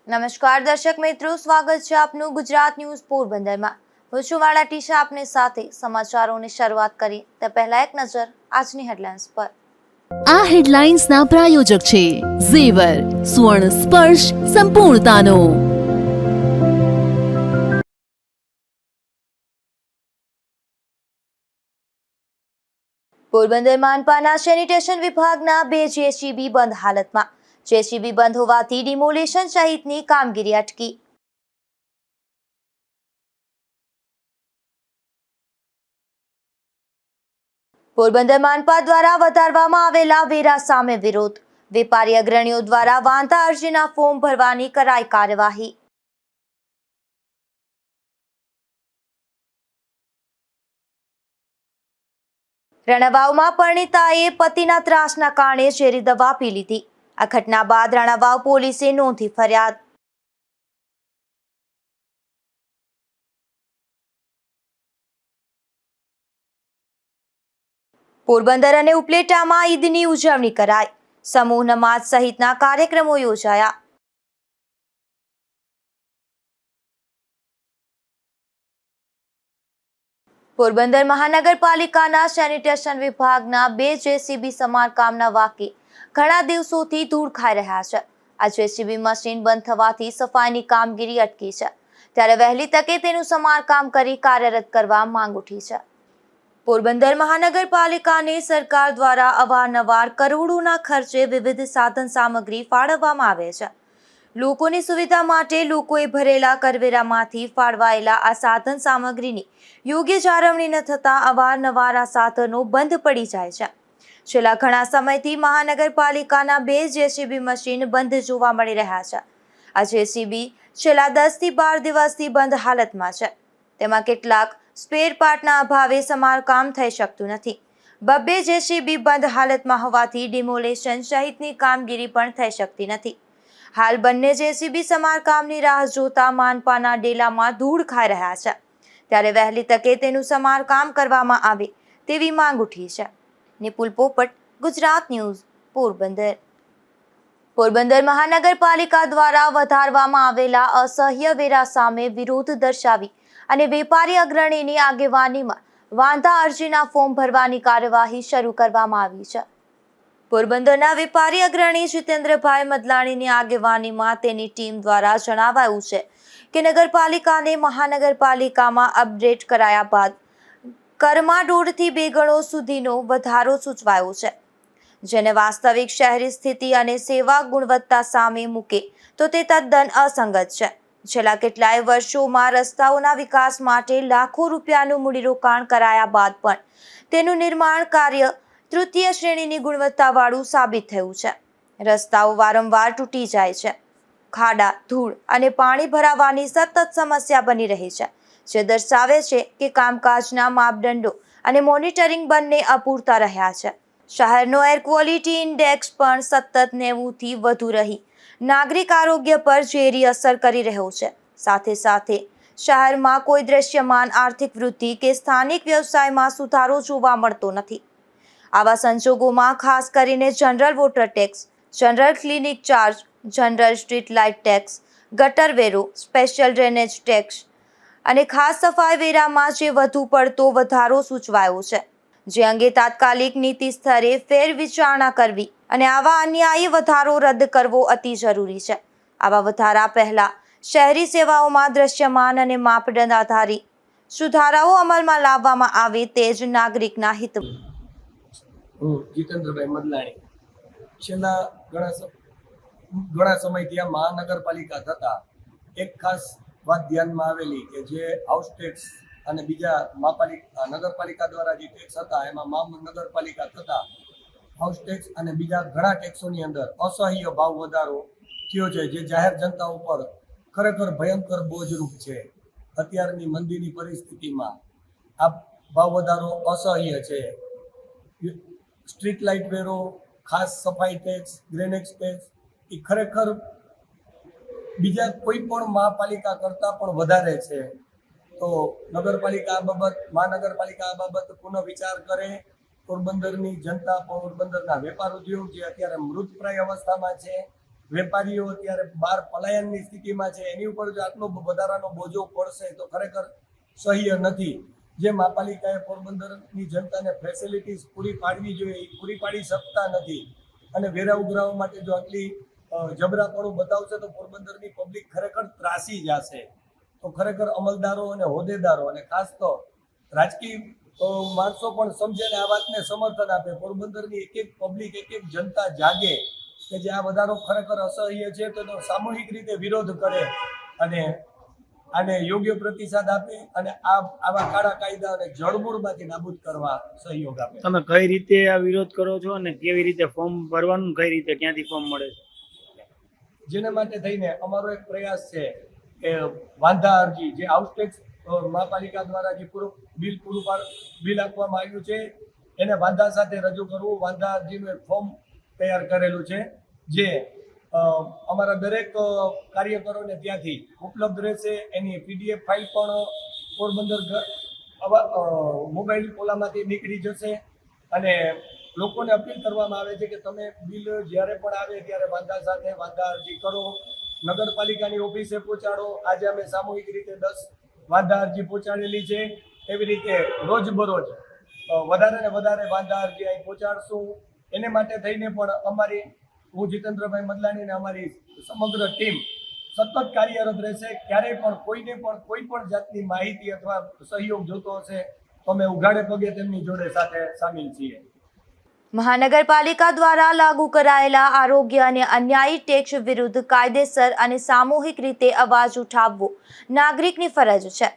નમસ્કાર દર્શક મિત્રો, સ્વાગત છે આપનું ગુજરાત ન્યૂઝ પોરબંદરમાં। હું છું વાળા ટીશા, આપની સાથે સમાચારોની શરૂઆત કરી તે પહેલા એક નજર આજની હેડલાઇન્સ પર। આ હેડલાઇન્સના પ્રાયોજક છે ઝેવર, સ્વર્ણ સ્પર્શ સંપૂર્ણતાનો। પોરબંદર માનપાના સેનિટેશન વિભાગના 2 જેસીબી બંધ હાલતમાં। જેસીબી બંધ હોવાથી ડિમોલિશન સહિતની કામગીરી અટકી। પોરબંદર માનપા દ્વારા વધારવામાં આવેલા વેરા સામે વિરોધ। વેપારી અગ્રણીઓ દ્વારા વાંધા અરજીના ફોર્મ ભરવાની કરાઈ કાર્યવાહી। રણાવાવમાં પરિણીતાએ પતિના ત્રાસના કારણે ઝેરી દવા પી લીધી। આ ઘટના બાદ રણાવાવ પોલીસે નોંધી ફરિયાદ। પોરબંદર અને ઉપલેટામાં ઈદની ઉજવણી કરાઈ। સમૂહ નમાઝ સહિતના કાર્યક્રમો યોજાયા। પોરબંદર મહાનગરપાલિકાના સેનિટેશન વિભાગના 2 જેસીબી સમારકામના વાકે ઘણા દિવસોથી ધૂળ ખાઈ રહ્યા છે। આ જેસીબી મશીન બંધ થવાથી સફાઈની કામગીરી અટકી છે, ત્યારે વહેલી તકે તેનું સમારકામ કરી કાર્યરત કરવા માંગ ઉઠી છે। પોરબંદર મહાનગરપાલિકાને સરકાર દ્વારા અવારનવાર કરોડોના ખર્ચે વિવિધ સાધન સામગ્રી ફાળવવામાં આવે છે। લોકોની સુવિધા માટે લોકોએ ભરેલા કરવેરામાંથી ફાળવાયેલા આ સાધન સામગ્રીની યોગ્ય જાળવણી ન થતા અવારનવાર આ સાધનો બંધ પડી જાય છે। છેલ્લા ઘણા સમયથી મહાનગરપાલિકાના 2 જેસીબી મશીન બંધ જોવા મળી રહ્યા છે। આ જેસીબી છેલ્લા 10 થી 12 દિવસથી બંધ હાલતમાં છે। તેમાં કેટલાક સ્પેર પાર્ટના અભાવે સમારકામ થઈ શકતું નથી। 2 જેસીબી બંધ હાલતમાં હોવાથી ડિમોલેશન સહિતની કામગીરી પણ થઈ શકતી નથી। હાલ બંને જેસીબી સમારકામની રાહ જોતા માનપાના ડેલામાં ધૂળ ખાઈ રહ્યા છે, ત્યારે વહેલી તકે તેનું સમારકામ કરવામાં આવે તેવી માંગ ઉઠી છે। નિપુલ પોપટ, ગુજરાત ન્યૂઝ, પોરબંદર। પોરબંદર મહાનગરપાલિકા દ્વારા વધારવામાં આવેલા અસહ્ય વેરા સામે વિરોધ દર્શાવી અને વેપારી અગ્રણીની આગેવાનીમાં વાંધા અરજીના ફોર્મ ભરવાની કાર્યવાહી શરૂ કરવામાં આવી છે। પોરબંદરના વેપારી અગ્રણી જીતેન્દ્રભાઈ મદલાણીની આગેવાનીમાં તેની ટીમ દ્વારા જણાવાયું છે કે નગરપાલિકાને મહાનગરપાલિકામાં અપડેટ કરાયા બાદ કરમાં 1.5 થી 2 ગણો સુધીનો વધારો સૂચવાયો છે, જેને વાસ્તવિક શહેરી સ્થિતિ અને સેવા ગુણવત્તા સામે મૂકે તો તે તદ્દન અસંગત છે। છેલ્લા કેટલાય વર્ષોમાં રસ્તાઓના વિકાસ માટે લાખો રૂપિયાનું મૂડીરોકાણ કરાયા બાદ પણ તેનું નિર્માણ કાર્ય તૃતીય શ્રેણીની ગુણવત્તાવાળું સાબિત થયું છે। રસ્તાઓ વારંવાર તૂટી જાય છે, ખાડા, ધૂળ અને પાણી ભરાવાની સતત સમસ્યા બની રહી છે, જે દર્શાવે છે કે કામકાજના માપદંડો અને મોનિટરિંગ બંને અપૂરતા રહ્યા છે। શહેરનો એર ક્વોલિટી ઇન્ડેક્સ પણ સતત 90 થી વધુ રહી નાગરિક આરોગ્ય પર ઝેરી અસર કરી રહ્યો છે। સાથે સાથે શહેરમાં કોઈ દ્રશ્યમાન આર્થિક વૃદ્ધિ કે સ્થાનિક વ્યવસાયમાં સુધારો જોવા મળતો નથી। આવા સંજોગોમાં ખાસ કરીને general water tax, general clinic charge, general street light tax, ગટર વેરો, સ્પેશિયલ ડ્રેનેજ ટેક્સ અને ખાસ સફાઈ વેરામાં જે વધુ પડતો વધારો સૂચવાયો છે, જે અંગે તાત્કાલિક નીતિ સ્તરે ફેરવિચારણા કરવી અને આવા અન્યાયી વધારો રદ કરવો અતિ જરૂરી છે। આવા વધારા પહેલા શહેરી સેવાઓમાં દ્રશ્યમાન અને માપદંડ આધારિત સુધારાઓ અમલમાં લાવવામાં આવે તે જ નાગરિકના હિતમાં। હું જીતેન્દ્રભાઈ મદલાણી છેલ્લા ઘણા સમયથી આ મહાનગરપાલિકા થતા એક ખાસ વાત ધ્યાનમાં આવેલી કે જે હાઉસ ટેક્સ અને બીજા નગરપાલિકા દ્વારા જે ટેક્સ હતા એમાં મહાનગરપાલિકા થતા હાઉસ ટેક્સ અને બીજા ઘણા ટેક્સોની અંદર અસહ્ય ભાવ વધારો થયો છે, જે જાહેર જનતા ઉપર ખરેખર ભયંકર બોજરૂપ છે। અત્યારની મંદીની પરિસ્થિતિમાં આ ભાવ વધારો અસહ્ય છે। સ્ટ્રીટ લાઇટ વેરો, ખાસ સફાઈ ટેક્સ, ડ્રેનેજ ટેક્સ એ ખરેખર બીજા કોઈ પણ મહાપાલિકા કરતાં પણ વધારે છે। તો મહાનગરપાલિકા આ બાબત પુનઃ વિચાર કરે। પોરબંદરની જનતા, પોરબંદરના વેપાર ઉદ્યોગ જે અત્યારે મૃતપ્રાય અવસ્થામાં છે વેપારીઓ અત્યારે બહાર પલાયનની સ્થિતિમાં છે, એની ઉપર જો આટલો વધારાનો બોજો પડશે તો ખરેખર સહ્ય નથી. જે મહાપાલિકાએ પોરબંદરની જનતાને ફેસિલિટીઝ પૂરી પાડવી જોઈએ એ પૂરી પાડી શકતા નથી, અને વેરા ઉઘરાવા માટે જો આટલી જબરાપણું બતાવશે તો પોરબંદરની પબ્લિક ખરેખર ત્રાસી જશે. તો ખરેખર અમલદારો અને હોદ્દેદારો અને ખાસ તો રાજકીય માણસો પણ સમજે ને આ વાતને સમર્થન આપે. પોરબંદરની એક એક પબ્લિક, એક એક જનતા જાગે કે જે આ વધારો ખરેખર અસહ્ય છે તો સામૂહિક રીતે વિરોધ કરે અને આને યોગ્ય પ્રતિસાદ આપે અને આવા કાળા કાયદાને જડમૂળમાંથી નાબૂદ કરવા સહયોગ આપે. તમે કઈ રીતે આ વિરોધ કરો છો અને કેવી રીતે ફોર્મ ભરવાનું, કઈ રીતે ક્યાંથી ફોર્મ મળે છે? જેને માટે થઈને અમારો એક પ્રયાસ છે કે વાંધા અરજી જે હાઉસટેક્સ મહાપાલિકા દ્વારા જે બિલ આપવામાં આવ્યું છે એને વાંધા સાથે રજૂ કરવું. વાંધા અરજીનું એક ફોર્મ તૈયાર કરેલું છે જે અમારા દરેક કાર્યકરોને ત્યાંથી ઉપલબ્ધ રહેશે. એની PDF ફાઇલ પણ પોરબંદર મોબાઈલ ઓલામાંથી નીકળી જશે અને લોકોને અપીલ કરવામાં આવે છે કે તમે બિલ જ્યારે પણ આવે ત્યારે વાંધા સાથે વાંધા અરજી કરો, નગરપાલિકાની ઓફિસે પહોંચાડો. આજે અમે સામૂહિક રીતે 10 વાંધા અરજી પહોંચાડેલી છે. એવી રીતે રોજબરોજ વધારે ને વધારે વાંધા અરજી અહીં પહોંચાડશું. એને માટે થઈને પણ હું જીતેન્દ્રભાઈ મદલાણી અને અમારી સમગ્ર ટીમ સતત કાર્યરત રહેશે. ક્યારેય પણ કોઈને પણ કોઈ પણ જાતની માહિતી અથવા સહયોગ જોતો હશે તો અમે ઉઘાડે પગે તેમની જોડે સાથે સામેલ છીએ. મહાનગરપાલિકા દ્વારા લાગુ કરાયેલા આરોગ્ય અને અન્યાયી ટેક્સ વિરુદ્ધ કાયદેસર અને સામૂહિક રીતે અવાજ ઉઠાવવો નાગરિકની ફરજ છે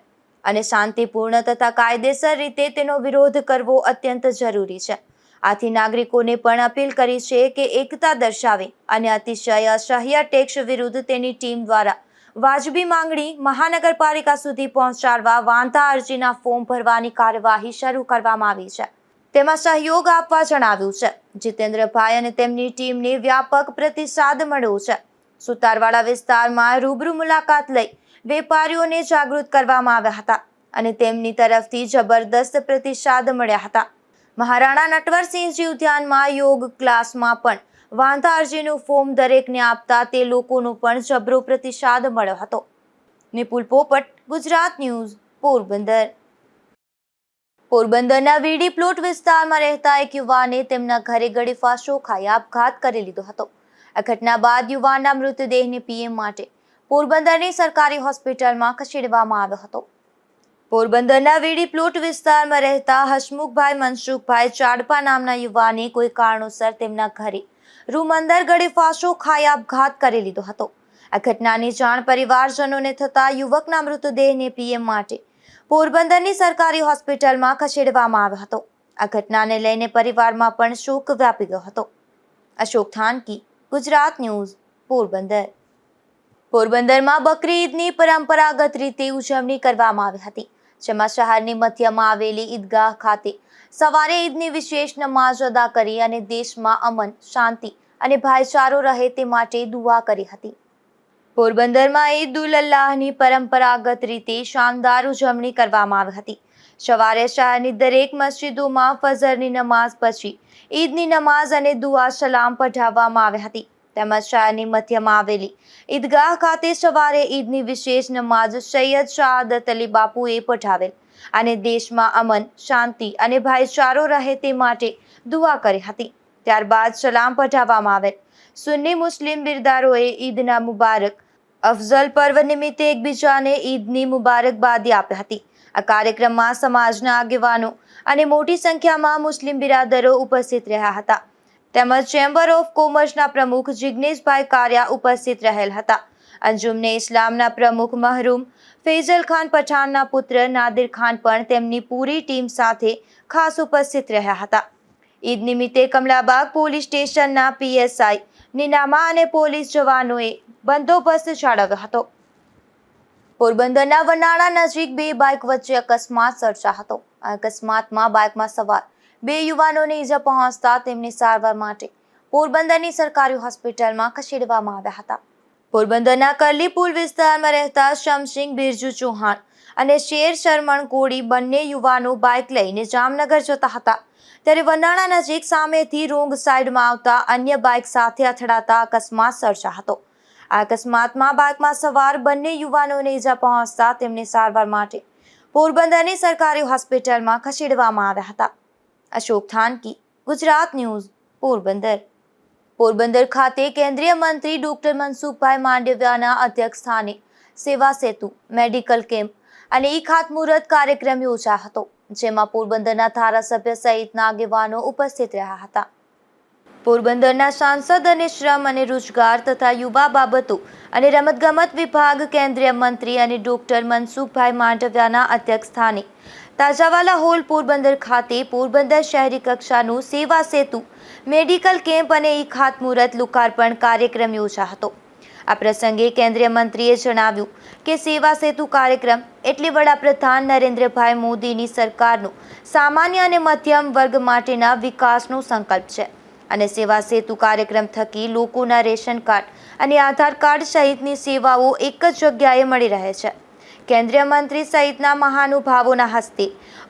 અને શાંતિપૂર્ણ તથા કાયદેસર રીતે તેનો વિરોધ કરવો અત્યંત જરૂરી છે. આથી નાગરિકોને પણ અપીલ કરી છે કે એકતા દર્શાવે અને અતિશય અસહ્ય ટેક્સ વિરુદ્ધ તેની ટીમ દ્વારા વાજબી માંગણી મહાનગરપાલિકા સુધી પહોંચાડવા વાંધા અરજીના ફોર્મ ભરવાની કાર્યવાહી શરૂ કરવામાં આવી છે. તેમાં સહયોગ આપવા જણાવ્યું છે. જીતેન્દ્રભાઈ અને તેમની ટીમને વ્યાપક પ્રતિસાદ મળ્યો છે. સુતારવાડા વિસ્તારમાં રૂબરૂ મુલાકાત લઈ વેપારીઓને જાગૃત કરવામાં આવ્યા હતા અને તેમની તરફથી જબરદસ્ત પ્રતિસાદ મળ્યા હતા. મહારાણા નટવરસિંહજી ઉદ્યાનમાં યોગ ક્લાસમાં પણ વાંધા અરજીનું ફોર્મ દરેકને આપતા તે લોકોનો પણ જબરો પ્રતિસાદ મળ્યો હતો. નિપુલ પોપટ, ગુજરાત ન્યૂઝ, પોરબંદર. પોરબંદરના વીડી પ્લોટ વિસ્તારમાં રહેતા એક યુવાને તેમના ઘરે ગળે ફાંસો ખાઈ આપઘાત કરી લીધો હતો. આ ઘટના બાદ યુવાનના મૃતદેહને પીએમ માટે પોરબંદરની સરકારી હોસ્પિટલમાં ખસેડવામાં આવ્યો હતો. પોરબંદરના વીડી પ્લોટ વિસ્તારમાં રહેતા હસમુખભાઈ મનસુખભાઈ ચાડપા નામના યુવાને કોઈ કારણોસર તેમના ઘરે રૂમ અંદર ગળે ફાંસો ખાઈ આપઘાત કરી લીધો હતો. આ ઘટનાની જાણ પરિવારજનોને થતા યુવકના મૃતદેહને પીએમ માટે પોરબંદરની સરકારી હોસ્પિટલમાં ખસેડવામાં આવ્યો હતો. આ ઘટનાને લઈને પરિવારમાં પણ શોક વ્યાપી ગયો હતો. અશોક થાનકી, ગુજરાત ન્યૂઝ, પોરબંદર. પોરબંદરમાં બકરી ઈદની પરંપરાગત રીતે ઉજવણી કરવામાં આવી હતી, જેમાં શહેરની મધ્યમાં આવેલી ઈદગાહ ખાતે સવારે ઈદની વિશેષ નમાઝ અદા કરી અને દેશમાં અમન, શાંતિ અને ભાઈચારો રહે તે માટે દુઆ કરી હતી. પોરબંદરમાં ઈદ ઉલ અલ્લાહની પરંપરાગત રીતે શાનદાર ઉજવણી કરવામાં આવી હતી. સવારે શહેરની દરેક મસ્જિદોમાં ફજરની નમાઝ પછી ઈદની નમાઝ અને દુઆ સલામ પઢાવવામાં આવી હતી. તેમજ શહેરની મધ્યમાં આવેલી ઈદગાહ ખાતે સવારે ઈદની વિશેષ નમાઝ સૈયદ શહાદત અલી બાપુએ પઢાવેલ અને દેશમાં અમન, શાંતિ અને ભાઈચારો રહે તે માટે દુઆ કરી હતી. ત્યારબાદ સલામ પઢાવવામાં આવેલ. સુન્ની મુસ્લિમ બિરદારોએ ઈદના મુબારક અફઝલ પર્વ નિમિત્તે એકબીજાને ઈદની મુબારકબાદી આપી હતી. આ કાર્યક્રમમાં સમાજના આગેવાનો અને મોટી સંખ્યામાં મુસ્લિમ બિરાદરો ઉપસ્થિત રહ્યા હતા. તેમજ ચેમ્બર ઓફ કોમર્સના પ્રમુખ જિગ્નેશભાઈ કારિયા ઉપસ્થિત રહેલ હતા. અંજુમને ઇસ્લામના પ્રમુખ મહરૂમ ફૈઝલ ખાન પઠાણના પુત્ર નાદિર ખાન પણ તેમની પૂરી ટીમ સાથે ખાસ ઉપસ્થિત રહ્યા હતા. ઈદ નિમિત્તે કમલાબાગ પોલીસ સ્ટેશનના PSI નીનામા અને પોલીસ જવાનોએ બંદોબસ્ત જાળવ્યો હતો. પોરબંદરના વનાળા નજીક બે બાઇક વચ્ચે અકસ્માત સર્જાયો હતો. આ અકસ્માતમાં બાઇકમાં સવાર બે યુવાનોને ઈજા પહોંચતા તેમને સારવાર માટે પોરબંદરની સરકારી હોસ્પિટલમાં ખસેડવામાં આવ્યા હતા. પોરબંદરના કરલી પુલ વિસ્તારમાં રહેતા શમસિંગ બિરજુ ચૌહાણ અને શેર શરમણ કોળી બંને યુવાનો બાઇક લઈને જામનગર જતા હતા ત્યારે વનાણા નજીક સામેથી રોંગ સાઈડમાં આવતા અન્ય બાઇક સાથે અથડાતા અકસ્માત સર્જા હતો. આ અકસ્માતમાં બાઇકમાં સવાર બંને યુવાનોને ઈજા પહોંચતા તેમને સારવાર માટે પોરબંદરની સરકારી હોસ્પિટલમાં ખસેડવામાં આવ્યા હતા. અશોક થાનકી, ગુજરાત ન્યૂઝ, પોરબંદર. પોરબંદર ખાતે કેન્દ્રીય મંત્રી ડોક્ટર મનસુખભાઈ માંડવિયાના અધ્યક્ષસ્થાને સેવા સેતુ મેડિકલ કેમ્પ અને ઈ ખાતમુહૂર્ત કાર્યક્રમ યોજાયો હતો, જેમાં પોરબંદરના ધારાસભ્ય સહિતના આગેવાનો ઉપસ્થિત રહ્યા હતા. પોરબંદરના સાંસદ અને શ્રમ અને રોજગાર તથા યુવા બાબતો અને રમતગમત વિભાગ કેન્દ્રીય મંત્રી અને ડોક્ટર મનસુખભાઈ માંડવિયાના અધ્યક્ષસ્થાને તાજાવાલા હોલ પોરબંદર ખાતે પોરબંદર શહેરી કક્ષાનું સેવા સેતુ મેડિકલ કેમ્પ અને ઈ ખાતમુહૂર્ત લોકાર્પણ કાર્યક્રમ યોજાયો હતો. આ પ્રસંગે કેન્દ્રીય મંત્રીએ જણાવ્યું કે સેવા સેતુ કાર્યક્રમ એટલે વડાપ્રધાન નરેન્દ્રભાઈ મોદીની સરકારનો સામાન્ય અને મધ્યમ વર્ગ માટેના વિકાસનો સંકલ્પ છે અને સેવા સેતુ કાર્યક્રમ થકી લોકોના રેશન કાર્ડ અને આધાર કાર્ડ સહિતની સેવાઓ એક જ જગ્યાએ મળી રહે છે. કેન્દ્રીય મંત્રી સહિતના મહાનુભાવોના હસ્તે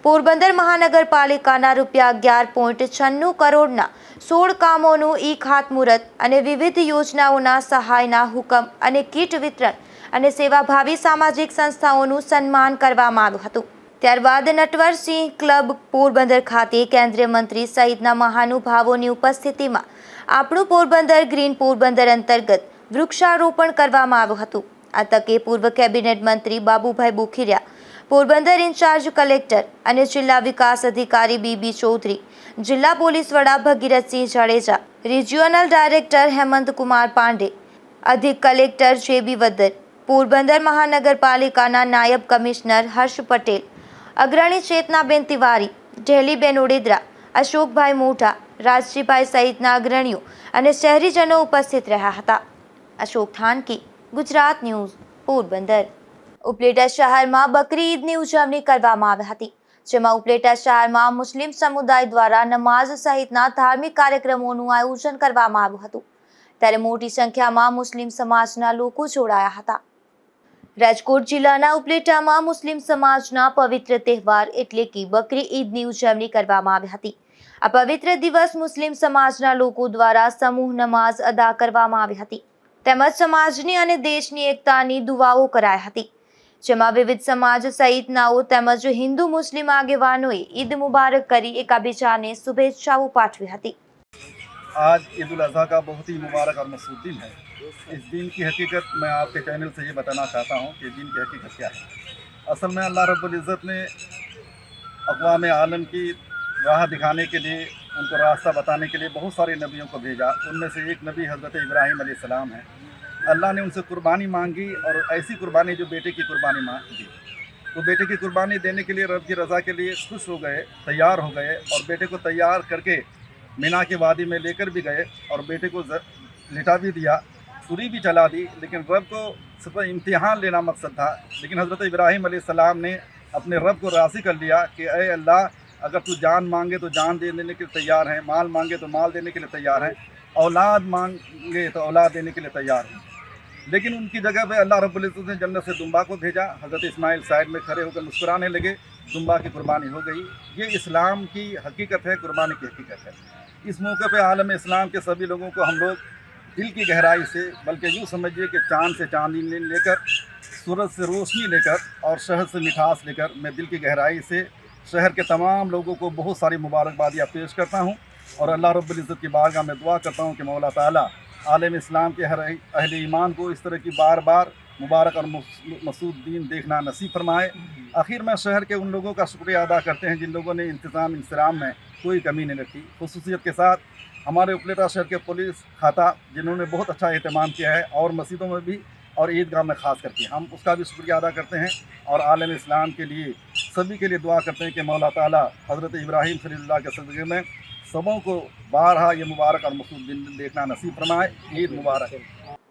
પોરબંદર મહાનગરપાલિકાના ₹11.96 કરોડના 16 કામોનું ઈ ખાતમુહૂર્ત અને વિવિધ યોજનાઓના સહાયના હુકમ અને કીટ વિતરણ અને સેવાભાવી સામાજિક સંસ્થાઓનું સન્માન કરવામાં આવ્યું હતું. ત્યારબાદ નટવરસિંહ ક્લબ પોરબંદર ખાતે કેન્દ્રીય મંત્રી સહિતના મહાનુભાવોની ઉપસ્થિતિમાં આપણું પોરબંદર ગ્રીન પોરબંદર અંતર્ગત વૃક્ષારોપણ કરવામાં આવ્યું હતું. આ તકે પૂર્વ કેબિનેટ મંત્રી બાબુભાઈ બોખીરિયા, પોરબંદર ઇન્ચાર્જ કલેક્ટર અને જિલ્લા વિકાસ અધિકારી બીબી ચૌધરી, જિલ્લા પોલીસ વડા ભગીરથસિંહ જાડેજા, રિજિયોનલ ડાયરેક્ટર હેમંતકુમાર પાંડે, અધિક કલેક્ટર જેબી વદ્દર, પોરબંદર મહાનગરપાલિકાના નાયબ કમિશનર હર્ષ પટેલ, અગ્રણી ચેતનાબેન તિવારી, ઢેલીબેન ઓડેદરા, અશોકભાઈ મોઢા, રાજજીભાઈ સહિતના અગ્રણીઓ અને શહેરીજનો ઉપસ્થિત રહ્યા હતા. અશોક થાનકી, ગુજરાત ન્યૂઝ, પોરબંદર. ઉપલેટા શહેરમાં બકરી ઈદની ઉજવણી કરવામાં આવી હતી, જેમાં ઉપલેટા શહેરમાં મુસ્લિમ સમુદાય દ્વારા નમાઝ સહિતના ધાર્મિક કાર્યક્રમોનું આયોજન કરવામાં આવ્યું હતું, ત્યારે મોટી સંખ્યામાં મુસ્લિમ સમાજના લોકો જોડાયા હતા. રાજકોટ જિલ્લાના ઉપલેટામાં મુસ્લિમ સમાજના પવિત્ર તહેવાર એટલે કે બકરી ઈદની ઉજવણી કરવામાં આવી હતી. આ પવિત્ર દિવસ મુસ્લિમ સમાજના લોકો દ્વારા સમૂહ નમાઝ અદા કરવામાં આવી હતી, તેમજ સમાજની અને દેશની એકતાની દુઆઓ કરાઈ હતી, જેમાં વિવિધ સમાજ સહિતનાઓ તેમજ હિન્દુ મુસ્લિમ આગેવાનોએ ઈદ મુબારક કરી એકબીજાને શુભેચ્છાઓ પાઠવી હતી. आज ईद उल अज़हा का बहुत ही मुबारक और मसूद दिन है. इस दिन की हकीकत मैं आपके चैनल से ये बताना चाहता हूँ कि दिन की हकीकत क्या है. असल में अल्लाह रब्बुल इज़्ज़त ने अक़वाम आलम की राह दिखाने के लिए, उनको रास्ता बताने के लिए बहुत सारे नबियों को भेजा. उनमें से एक नबी हज़रत इब्राहीम अलैहिस्सलाम है. अल्लाह ने उनसे कुर्बानी मांगी और ऐसी कुर्बानी जो बेटे की कुर्बानी मांगी. तो बेटे की कुर्बानी देने के लिए रब की रज़ा के लिए खुश हो गए, तैयार हो गए और बेटे को तैयार करके मीना के वादी में लेकर भी गए और बेटे को लिटा भी दिया, छुरी भी चला दी. लेकिन रब को सिर्फ इम्तिहान लेना मकसद था. लेकिन हज़रत इब्राहीम अलैहिस्सलाम ने अपने रब को राज़ी कर लिया कि अय अल्लाह, अगर तू जान मांगे तो जान देने के लिए तैयार हैं, माल मांगे तो माल देने के लिए तैयार हैं, औलाद मांगे तो औलाद देने के लिए तैयार हैं. लेकिन उनकी जगह पे अल्लाह रब्बुल इज़्ज़त ने जन्नत से दुम्बा को भेजा. हज़रत इस्माइल साइड में खड़े होकर मुस्कुराने लगे, दुम्बा की कुर्बानी हो गई. ये इस्लाम की हकीकत है, कुर्बानी की हकीकत है. इस मौके पे आलम इस्लाम के सभी लोगों को हम लोग दिल की गहराई से, बल्कि यूँ समझिए कि चाँद से चांदनी लेकर, सूरज से रोशनी लेकर और शहद से मिठास लेकर मैं दिल की गहराई से शहर के तमाम लोगों को बहुत सारी मुबारकबादियाँ पेश करता हूँ और अल्लाह रब्बुल इज़्ज़त की बारगाह में दुआ करता हूँ कि मौला ताला आलम इस्लाम के हर अहले ईमान को इस तरह की बार बार मुबारक और मसूद दीन देखना नसीब फरमाए. आखिर में शहर के उन लोगों का शुक्रिया अदा करते हैं जिन लोगों ने इंतज़ाम में कोई कमी नहीं रखी. खुसूसियत के साथ हमारे उपलेटा शहर के पुलिस खाता जिन्होंने बहुत अच्छा एहतमाम किया है और मस्जिदों में भी और ईदगाह में ख़ास करके हम उसका भी शुक्रिया अदा करते हैं और आलम इस्लाम के लिए सभी के लिए दुआ करते हैं कि मौला ताला हज़रत इब्राहीम खलीलुल्लाह के सदक़े में सबों को बारहा ये मुबारक और मसूद दिन देखना नसीब फरमाए. ईद मुबारक.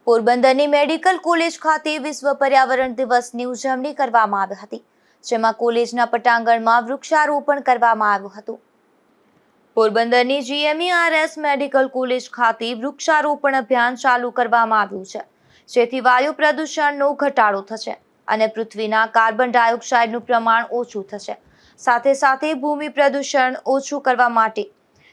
પોરબંદરની મેડિકલ કોલેજ ખાતે વિશ્વ પર્યાવરણ દિવસની ઉજવણી કરવામાં આવી હતી, જેમાં કોલેજના પટાંગણમાં વૃક્ષારોપણ કરવામાં આવ્યું હતું. પોરબંદરની GMERS મેડિકલ કોલેજ ખાતે વૃક્ષારોપણ અભિયાન ચાલુ કરવામાં આવ્યું છે, જેથી વાયુ પ્રદૂષણનો ઘટાડો થશે અને પૃથ્વીના કાર્બન ડાયોક્સાઇડનું પ્રમાણ ઓછું થશે. સાથે સાથે ભૂમિ પ્રદૂષણ ઓછું કરવા માટે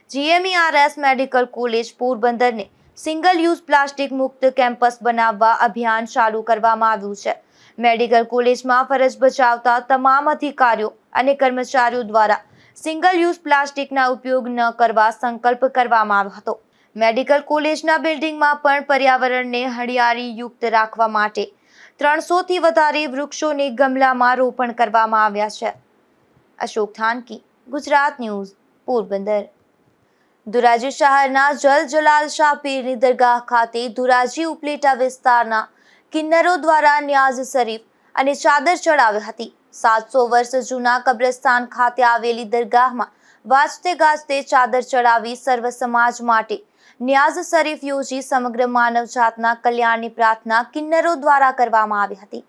GMERS મેડિકલ કોલેજ પોરબંદરને સિંગલ યુઝ પ્લાસ્ટિક મુક્ત કેમ્પસ બનાવવા અભિયાન ચાલુ કરવામાં આવ્યું છે. મેડિકલ કોલેજમાં ફરજ બજાવતા તમામ અધિકારીઓ અને કર્મચારીઓ દ્વારા સિંગલ યુઝ પ્લાસ્ટિકના ઉપયોગ ન કરવા સંકલ્પ કરવામાં આવ્યો હતો. મેડિકલ કોલેજના બિલ્ડિંગમાં પણ પર્યાવરણને હરિયાળીયુક્ત રાખવા માટે 300 થી વધારે વૃક્ષોને ગમલામાં રોપણ કરવામાં આવ્યા છે. અશોક થાનકી, ગુજરાત ન્યૂઝ, પોરબંદર. ધોરાજી શહેરના જલાલ શાહ પીરની દરગાહ ખાતે ધોરાજી ઉપલેટા વિસ્તારના કિન્નરો દ્વારા ન્યાઝ શરીફ અને ચાદર ચડાવી હતી. 700 વર્ષ જૂના કબ્રસ્તાન ખાતે આવેલી દરગાહમાં વાજતે ગાજતે ચાદર ચડાવી સર્વ સમાજ માટે ન્યાઝ શરીફ યોજી સમગ્ર માનવજાતના કલ્યાણની પ્રાર્થના કિન્નરો દ્વારા કરવામાં આવી હતી.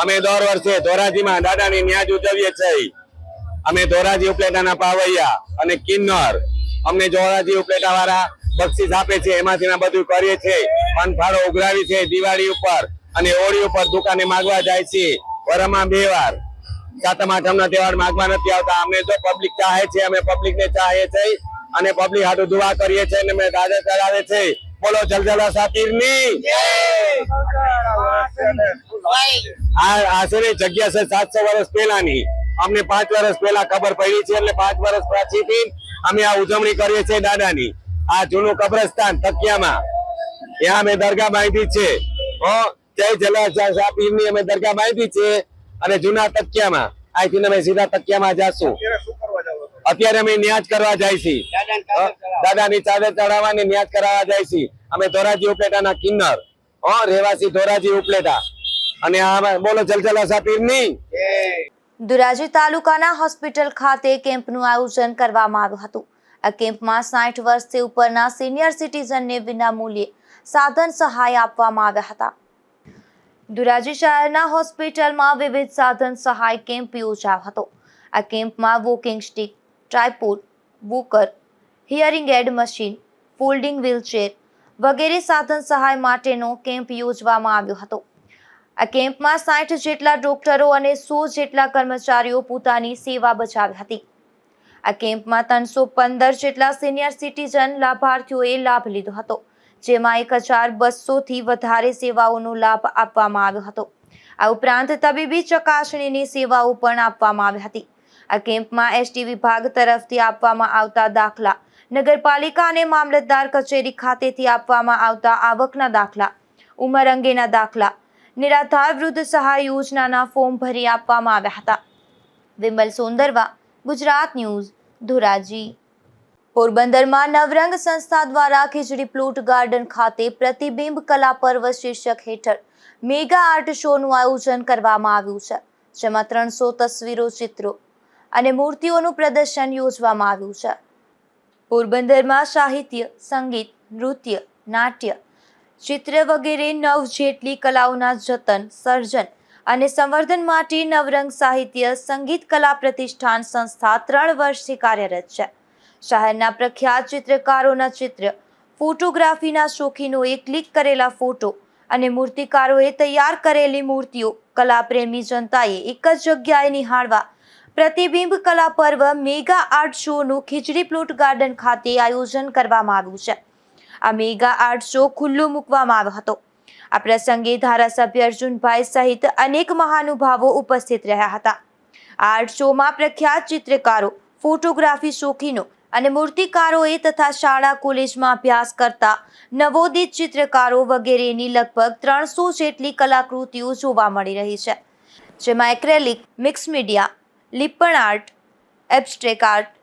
અમે દર વર્ષે ધોરાજીમાં દાદાની ન્યાજ ઉજવીએ છીએ. અમે ધોરાજી ઉપલેટાના પાવૈયા અને કિન્નર અમને ધોરાજી ઉપલેટા વાળા બક્ષીસ આપે છે, એમાંથી બધું કરીએ છીએ. પાનફાળો ઉઘરાવી છે દિવાળી ઉપર અને હોળી ઉપર દુકાને માગવા જાય છે. વરમાં 2 વાર. સાતમ આઠમના તહેવાર માગવા નથી આવતા. અમને જો પબ્લિક ચાહે છે, અમે પબ્લિકને ચાહીએ છીએ અને પબ્લિક હાટુ દુઆ કરીએ છીએ અને અમે દાદા ચડાવે છે. બોલો જલજલા સાપીરની જય. આશરે જગ્યા છે 700 વર્ષ પહેલાની. અમને 5 વર્ષ પહેલા ખબર પડી છે એટલે 5 વર્ષ પાછળથી અમે આ ઉજવણી કરીએ છીએ દાદાની. આ જૂનું કબ્રસ્તાન તકિયામાં ત્યાં અમે દરગાહ બાંધી છે. જય જલાશા પીરની અમે દરગાહ બાંધી છે અને જૂના તકિયામાં અહીંથી અમે સીધા તકિયામાં જાશું. અત્યારે અમે ન્યાજ કરવા જાય છીએ. દાદાની ચાદર ચડાવવાની ન્યાજ કરાવવા જાય છીએ. અમે ધોરાજી ઉપલેટાના કિન્નર રહેવાસી ધોરાજી ઉપલેટા અને આ બોલો જલજલા પીરની. ધોરાજી તાલુકાના હોસ્પિટલ ખાતે કેમ્પનું આયોજન કરવામાં આવ્યું હતું. આ કેમ્પમાં 60 વર્ષથી ઉપરના સિનિયર સિટીઝનને વિનામૂલ્યે સાધન સહાય આપવામાં આવ્યા હતા. ધોરાજી શહેરના હોસ્પિટલમાં વિવિધ સાધન સહાય કેમ્પ યોજાયો હતો. આ કેમ્પમાં walking stick, tripod, walker, hearing aid machine, folding wheelchair વગેરે સાધન સહાય માટેનો કેમ્પ યોજવામાં આવ્યો હતો. આ કેમ્પમાં 60 જેટલા ડોક્ટરો અને 100 જેટલા કર્મચારીઓ પોતાની સેવા બજાવી હતી. આ કેમ્પમાં 315 જેટલા સિનિયર સિટીઝન લાભાર્થીઓએ લાભ લીધો હતો, જેમાં 1200 થી વધારે સેવાઓનો લાભ આપવામાં આવ્યો હતો. આ ઉપરાંત તબીબી ચકાસણીની સેવાઓ પણ આપવામાં આવી હતી. આ કેમ્પમાં ST વિભાગ તરફથી આપવામાં આવતા દાખલા, નગરપાલિકા અને મામલતદાર કચેરી ખાતેથી આપવામાં આવતા આવકના દાખલા, ઉંમર અંગેના દાખલા, નિરાધાર વૃદ્ધ સહાય યોજનાના ફોર્મ ભરી આપવામાં આવ્યા હતા. વિમલ સોંદરવા, ગુજરાત ન્યૂઝ, ધોરાજી. પોરબંદરમાં નવરંગ સંસ્થા દ્વારા ખીજડી પ્લોટ ગાર્ડન ખાતે પ્રતિબિંબ કલા પર્વ શીર્ષક હેઠળ મેગા આર્ટ શોનું આયોજન કરવામાં આવ્યું છે, જેમાં 300 તસવીરો, ચિત્રો અને મૂર્તિઓનું પ્રદર્શન યોજવામાં આવ્યું છે. પોરબંદરમાં સાહિત્ય, સંગીત, નૃત્ય, નાટ્ય, ચિત્ર વગેરે 9 જેટલી કલાઓના જતન, સર્જન અને સંવર્ધન માટે નવરંગ સાહિત્ય સંગીત કલા પ્રતિષ્ઠાન સંસ્થા 3 વર્ષથી કાર્યરત છે. શહેરના પ્રખ્યાત ચિત્રકારોના ચિત્ર, ફોટોગ્રાફીના શોખીનોએ ક્લિક કરેલા ફોટો અને મૂર્તિકારોએ તૈયાર કરેલી મૂર્તિઓ કલાપ્રેમી જનતાએ એક જ જગ્યાએ નિહાળવા પ્રતિબિંબ કલા પર્વ મેગા આર્ટ શોનું ખીજડી પ્લોટ ગાર્ડન ખાતે આયોજન કરવામાં આવ્યું છે. આ મેગા આર્ટ શો ખુલ્લો મૂકવામાં આવ્યો હતો. આ પ્રસંગે ધારાસભ્ય અર્જુનભાઈ સહિત અનેક મહાનુભાવો ઉપસ્થિત રહ્યા હતા. આ આર્ટ શોમાં પ્રખ્યાત ચિત્રકારો, ફોટોગ્રાફી શોખીનો અને મૂર્તિકારોએ તથા શાળા કોલેજમાં અભ્યાસ કરતા નવોદિત ચિત્રકારો વગેરેની લગભગ 300 જેટલી કલાકૃતિઓ જોવા મળી રહી છે, જેમાં acrylic, mix media, lippan art, abstract art,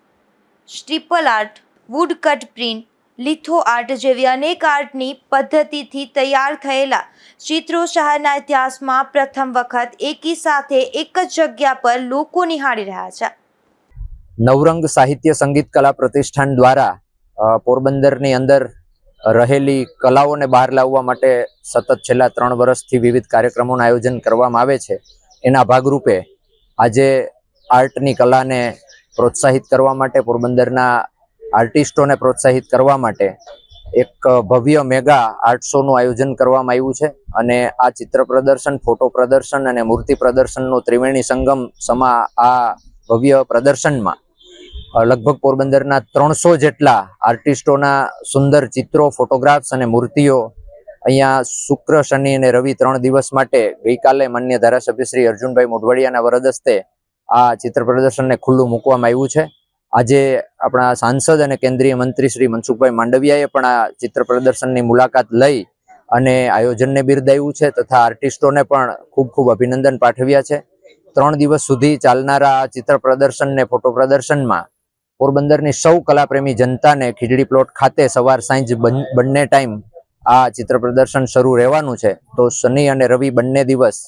stipple art, woodcut print, litho art જેવી અનેક આર્ટની પદ્ધતિથી તૈયાર થયેલા ચિત્રો શહેરના ઇતિહાસમાં પ્રથમ વખત એકી સાથે એક જ જગ્યા પર લોકો નિહાળી રહ્યા છે. નવરંગ સાહિત્ય સંગીત કલા પ્રતિષ્ઠાન દ્વારા પોરબંદરની અંદર રહેલી કલાઓને બહાર લાવવા માટે સતત છેલ્લા 3 વર્ષથી વિવિધ કાર્યક્રમોનું આયોજન કરવામાં આવે છે. એના ભાગરૂપે આજે આર્ટની કલાને પ્રોત્સાહિત કરવા માટે, પોરબંદરના આર્ટિસ્ટોને પ્રોત્સાહિત કરવા માટે એક ભવ્ય મેગા આર્ટ શોનું આયોજન કરવામાં આવ્યું છે અને આ ચિત્ર પ્રદર્શન, ફોટો પ્રદર્શન અને મૂર્તિ પ્રદર્શનનો ત્રિવેણી સંગમ સમા આ ભવ્ય પ્રદર્શનમાં લગભગ પોરબંદરના 300 જેટલા આર્ટિસ્ટોના સુંદર ચિત્રો, ફોટોગ્રાફ્સ અને મૂર્તિઓ અહીંયા શુક્ર, શનિ અને રવિ 3 દિવસ માટે ગઈકાલે માનનીય ધારાસભ્ય શ્રી અર્જુનભાઈ મોઢવાડિયાના વરદ હસ્તે આ ચિત્ર પ્રદર્શનને ખુલ્લું મૂકવામાં આવ્યું છે. આજે આપણા સાંસદ અને કેન્દ્રીય મંત્રી શ્રી મનસુખભાઈ માંડવિયાએ પણ આ ચિત્ર પ્રદર્શનની મુલાકાત લઈ અને આયોજનને બિરદાવ્યું છે તથા આર્ટિસ્ટોને પણ ખૂબ ખૂબ અભિનંદન પાઠવ્યા છે. 3 દિવસ સુધી ચાલનારા આ ચિત્ર પ્રદર્શન ને ફોટો પ્રદર્શનમાં પોરબંદરની સૌ કલાપ્રેમી જનતાને ખીજડી પ્લોટ ખાતે સવાર સાંજ બંને ટાઈમ આ ચિત્ર પ્રદર્શન શરૂ રહેવાનું છે. તો શનિ અને રવિ બંને દિવસ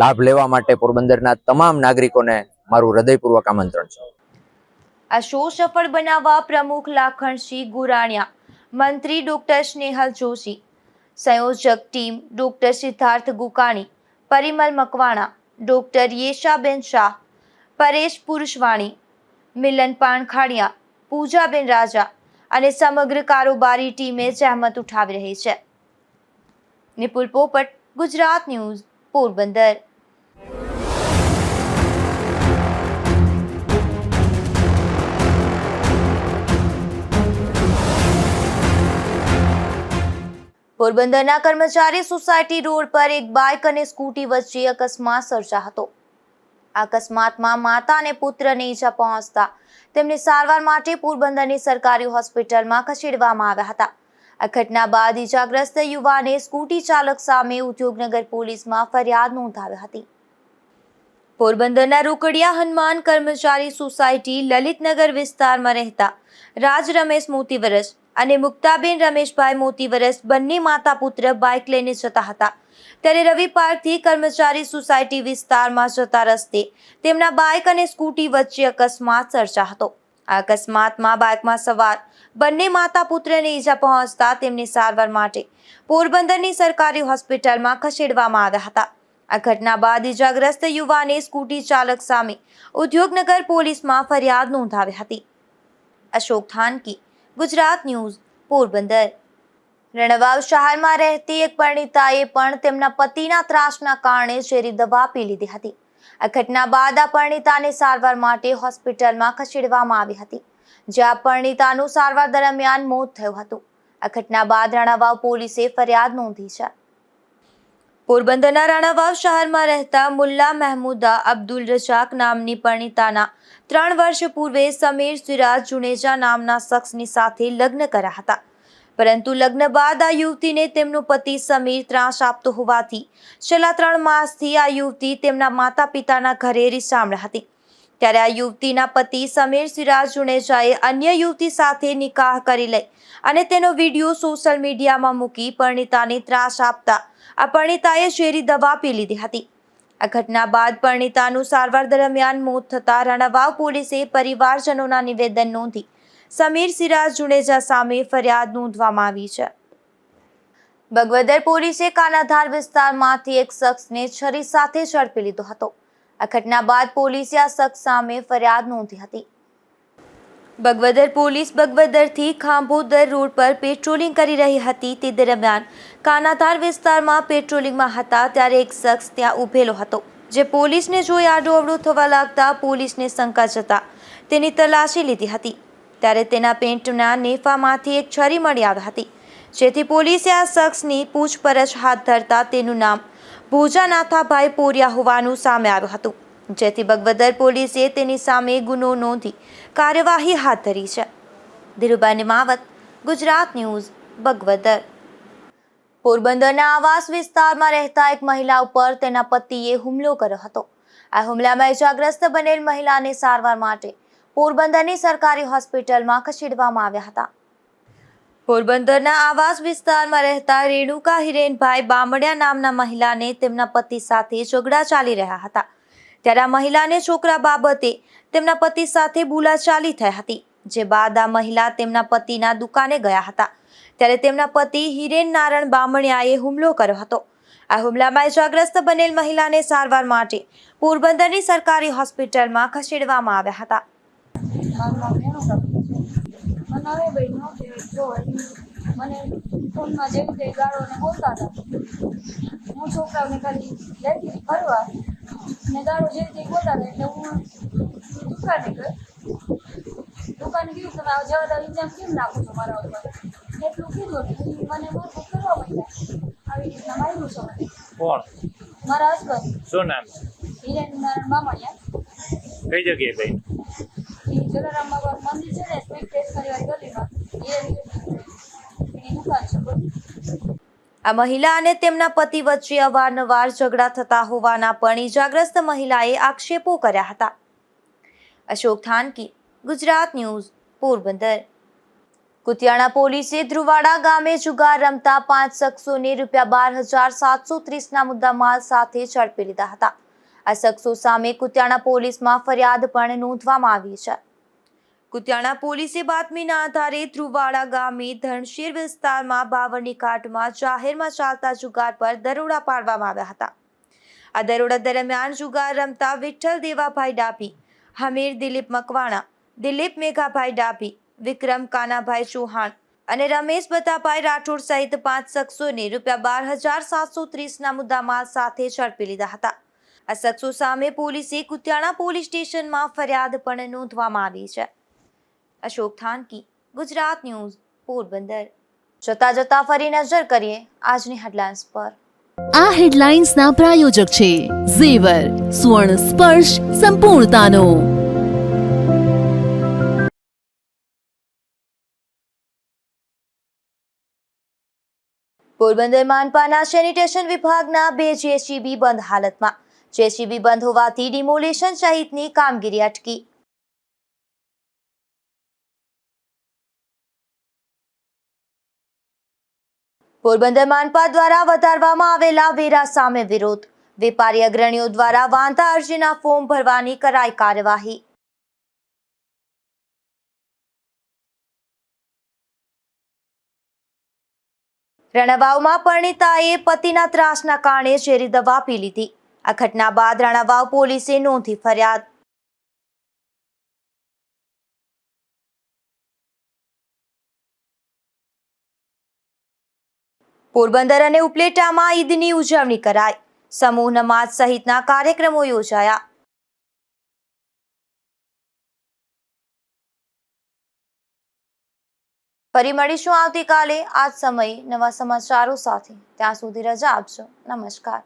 લાભ લેવા માટે પોરબંદરના તમામ નાગરિકોને મારું હૃદયપૂર્વક આમંત્રણ છે. આ શો સફળ બનાવવા પ્રમુખ લાખણસિંહ ગુરાણિયા, મંત્રી ડોક્ટર સ્નેહલ જોશી, સંયોજક team doctor Siddharth Gukani, Parimal Makwana, doctor Yeshaben Shah, Paresh Purushwani, Milan Pankhadiya, Poojaben Raja અને સમગ્ર કારોબારી ટીમે જહેમત ઉઠાવી રહી છે. નિપુલ પોપટ, ગુજરાત ન્યૂઝ, પોરબંદર. પોરબંદરના કર્મચારી સોસાયટી રોડ પર એક બાઇક અને સ્કૂટી વચ્ચે અકસ્માત સર્જાયો હતો. અકસ્માતમાં માતા અને પુત્રને ઈજા પહોંચતા તેમને સારવાર માટે પોરબંદરની સરકારી હોસ્પિટલમાં ખસેડવામાં આવ્યા હતા. આ ઘટના બાદ ઈજાગ્રસ્ત યુવાને સ્કૂટી ચાલક સામે ઉદ્યોગનગર પોલીસમાં ફરિયાદ નોંધાવી હતી. પોરબંદરના રોકડિયા હનુમાન કર્મચારી સોસાયટી લલિતનગર વિસ્તારમાં રહેતા રાજ રમેશ મોતીવરસ અને મુક્તાબેન રમેશભાઈ મોતીવરસ બંને માતા પુત્ર બાઇક લઈને જતા હતા. ત્યારે રવિ પાર્કથી કર્મચારી સોસાયટી વિસ્તારમાં જતા રસ્તે તેમના બાઇક અને સ્કૂટી વચ્ચે અકસ્માત સર્જાયો હતો. આ અકસ્માતમાં બાઇકમાં સવાર બંને માતા પુત્રને ઈજા પહોંચતા તેમને સારવાર માટે પોરબંદરની સરકારી હોસ્પિટલમાં ખસેડવામાં આવ્યા હતા. આ ઘટના બાદ ઈજાગ્રસ્ત યુવાને સ્કૂટી ચાલક સામે ઉદ્યોગનગર પોલીસમાં ફરિયાદ નોંધાવી હતી. અશોક થાનકી, ગુજરાત ન્યૂઝ, પોરબંદર. રણવાવ શહેરમાં રહેતી એક પરિણીતાએ પણ તેમના પતિના ત્રાસના કારણે ઝેરી દવા પી લીધી હતી. આ ઘટના બાદ આ પરિણીતાને સારવાર માટે હોસ્પિટલમાં ખસેડવામાં આવી હતી, જ્યાં પરિણીતાનું સારવાર દરમિયાન મોત થયું હતું. આ ઘટના બાદ રણવાવ પોલીસે ફરિયાદ નોંધી છે. પોરબંદરના રણવાવ શહેરમાં રહેતા મુલ્લા મહેમૂદા અબ્દુલ રજાક નામની પરિણીતાના 3 વર્ષ પૂર્વે સમીર સિરાજ જુનેજા નામના શખ્સની સાથે લગ્ન કર્યા હતા. પરંતુ લગ્ન બાદ આ યુવતીને તેમનો પતિ સમીર ત્રાસ આપતો હોવાથી છેલ્લા 3 માસથી આ યુવતી તેમના માતા પિતાના ઘરે રીસામણ હતી. ત્યારે આ યુવતીના પતિ સમીર સિરાજ જુનેજાએ અન્ય યુવતી સાથે નિકાહ કરી લઈ અને તેનો વિડીયો સોશિયલ મીડિયામાં મૂકી પરિણીતાને ત્રાસ આપતા આ પરિણીતાએ ઝેરી દવા પી લીધી હતી. આ ઘટના બાદ પરિણીતાનું સારવાર દરમિયાન મોત થતા રણવાવ પોલીસે પરિવારજનોના નિવેદન નોંધી સમીર સિરાજ જુનેજા સામે ફરિયાદ નોંધવામાં આવી છે. બગવદર પોલીસે કાનાધાર વિસ્તારમાંથી એક શખ્સને છરી સાથે ઝડપી લીધો હતો. આ ઘટના બાદ પોલીસે આ શખ્સ સામે ફરિયાદ નોંધી હતી. બગવદર પોલીસ બગવદરથી ખાંભોદર રોડ પર પેટ્રોલિંગ કરી રહી હતી. તે દરમિયાન કાનાધાર વિસ્તારમાં પેટ્રોલિંગમાં હતા ત્યારે એક શખ્સ ત્યાં ઊભેલો હતો, જે પોલીસને જોઈ આડોઅવળો થવા લાગતા પોલીસને શંકા જતા તેની તલાશી લીધી હતી. ત્યારે તેના પેન્ટના નેફામાંથી એક છરી મળી આવી હતી, જેથી પોલીસે આ શખ્સની પૂછપરછ હાથ ધરતા તેનું નામ ભોજાનાથાભાઈ પોરિયા હોવાનું સામે આવ્યું હતું, જેથી બગવદર પોલીસે તેની સામે ગુનો નોંધી કાર્યવાહી હાથ ધરી છે. ધીરુભાઈ માવત, ગુજરાત ન્યૂઝ, બગવદર. પોરબંદરના આવાસ વિસ્તારમાં રહેતા એક મહિલા ઉપર તેના પતિએ હુમલો કર્યો હતો. આ હુમલામાં ઇજાગ્રસ્ત બનેલ મહિલાને સારવાર માટે પોરબંદરની સરકારી હોસ્પિટલમાં ખસેડવામાં આવ્યા હતા. પોરબંદરના આવાસ વિસ્તારમાં રહેતા રેણુકા હિરેનભાઈ બામડિયા નામના મહિલાને તેમના પતિ સાથે ઝઘડા ચાલી રહ્યા હતા. ત્યારે આ મહિલાને છોકરા બાબતે તેમના પતિ સાથે બોલાચાલી થઈ હતી, જે બાદ આ મહિલા તેમના પતિના દુકાને ગયા હતા. ત્યારે તેમના પતિ હિરેન નારાયણ બામણિયાએ હુમલો કર્યો હતો. આ હુમલામાં ઇજાગ્રસ્ત બનેલ મહિલાને સારવાર માટે પોરબંદરની સરકારી હોસ્પિટલમાં ખસેડવામાં આવ્યા હતા. મને ફોનમાં જેવી તે ગાળોને બોલતા હતા. હું છોકરાઓને ખાલી લેતી હતી ફરવા ને ગાળો જેવી તે બોલતા હતા એટલે હું દુકાને ગઈ. દુકાને કીધું તમે આ જવાદાર ઇલ્ઝામ કેમ નાખો છો મારા ઉપર, એટલું કીધું ને મને મારફત કરવા માંડ્યા. આવી રીતના માર્યું છે મને. કોણ? મારા હસબન્ડ શું નામ? હિરેન નારાયણ બામણિયા. કઈ જગ્યાએ ગઈ? એ જલારામ બાબા મંદિર છે ને સ્વીટ સ્ટેશનરી ગલીમાં એની દુકાન છે. આ મહિલા અને તેમના પતિ વચ્ચે અવારનવાર ઝઘડા થતા હોવાના પણ ઈજાગ્રસ્ત મહિલાએ આક્ષેપો કર્યા હતા. અશોક થાનકી, ગુજરાત ન્યૂઝ, પોરબંદર. કુતિયાણા પોલીસે ધ્રુવાડા ગામે જુગાર રમતા 5 શખ્સોને ₹12,730ના મુદ્દામાલ સાથે ઝડપી લીધા હતા. આ શખ્સો સામે કુતિયાણા પોલીસમાં ફરિયાદ પણ નોંધવામાં આવી છે. કુતિયાણા પોલીસે બાતમીના આધારે ધ્રુવાડા ગામે ધણશીર વિસ્તારમાં બાવળની ઘાટમાં જાહેરમાં ચાલતા જુગાર પર દરોડા પાડવામાં આવ્યા હતા. આ દરોડા દરમિયાન જુગાર રમતા વિઠ્ઠલ દેવાભાઈ ડાભી, હમીર દિલીપ મકવાણા, દિલીપ મેઘાભાઈ ડાભી, વિક્રમ કાનાભાઈ ચૌહાણ અને રમેશ બતાભાઈ રાઠોડ સહિત 5 શખ્સોને ₹12,730ના મુદ્દામાલ સાથે ઝડપી લીધા હતા. આ શખ્સો સામે પોલીસે કુતિયાણા પોલીસ સ્ટેશનમાં ફરિયાદ પણ નોંધવામાં આવી છે. અશોક થાનકી, ગુજરાત ન્યૂઝ, પોરબંદર. જતા જતા ફરી નજર કરીએ આજની હેડલાઇન્સ પર. આ હેડલાઇન્સના પ્રાયોજક છે ઝેવર, સુવર્ણ સ્પર્શ સંપૂર્ણતાનો. પોરબંદર માનપાના સેનિટેશન વિભાગના 2 JCB બંધ હાલતમાં. JCB બંધ હોવાથી ડિમોલેશન સહિતની કામગીરી અટકી. પોરબંદર માનપા દ્વારા વધારવામાં આવેલા વેરા સામે વિરોધ. વેપારી અગ્રણીઓ દ્વારા વાંધા અરજીના ફોર્મ ભરવાની કરાઈ કાર્યવાહી. રણાવાવમાં પરિણીતાએ પતિના ત્રાસના કારણે ઝેરી દવા પી લીધી. આ ઘટના બાદ રણાવાવ પોલીસે નોંધી ફરિયાદ. પોરબંદર અને ઉપલેટામાં ઈદની ઉજવણી કરાઈ. સમૂહ નમાઝ સહિતના કાર્યક્રમો યોજાયા. ફરી મળીશું આવતીકાલે આ જ સમયે નવા સમાચારો સાથે. ત્યાં સુધી રજા આપજો. નમસ્કાર.